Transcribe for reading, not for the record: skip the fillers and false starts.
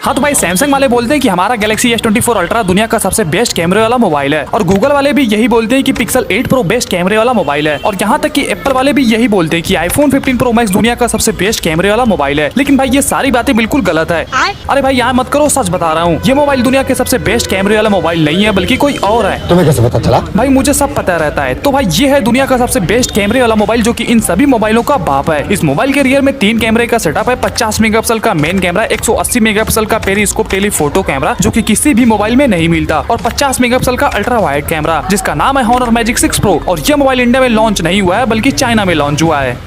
हाँ तो भाई सैमसंग वाले बोलते हैं कि हमारा गैलेक्सी S24 अल्ट्रा दुनिया का सबसे बेस्ट कैमरे वाला मोबाइल है, और गूगल वाले भी यही बोलते हैं कि पिक्सल 8 प्रो बेस्ट कैमरे वाला मोबाइल है, और यहाँ तक कि एप्पल वाले भी यही बोलते हैं कि आईफोन 15 प्रो मैक्स दुनिया का सबसे बेस्ट कैमरे वाला मोबाइल है। लेकिन भाई ये सारी बातें बिल्कुल गलत है। अरे भाई यहाँ मत करो, सच बता रहा हूँ, ये मोबाइल दुनिया के सबसे बेस्ट कैमरे वाला मोबाइल नहीं है, बल्कि कोई और है। तुम्हें कैसे पता चला? भाई मुझे सब पता रहता है। तो भाई ये है दुनिया का सबसे बेस्ट कैमरे वाला मोबाइल, जो कि इन सभी मोबाइलों का बाप है। इस मोबाइल के रियर में 3 कैमरे का सेटअप है, 50 मेगापिक्सल का मेन कैमरा, 180 मेगापिक्सल का पेरिस्कोप टेलीफोटो कैमरा जो कि किसी भी मोबाइल में नहीं मिलता, और 50 मेगापिक्सल का अल्ट्रा वाइड कैमरा जिसका नाम है Honor Magic 6 Pro। और ये मोबाइल इंडिया में लॉन्च नहीं हुआ है, बल्कि चाइना में लॉन्च हुआ है।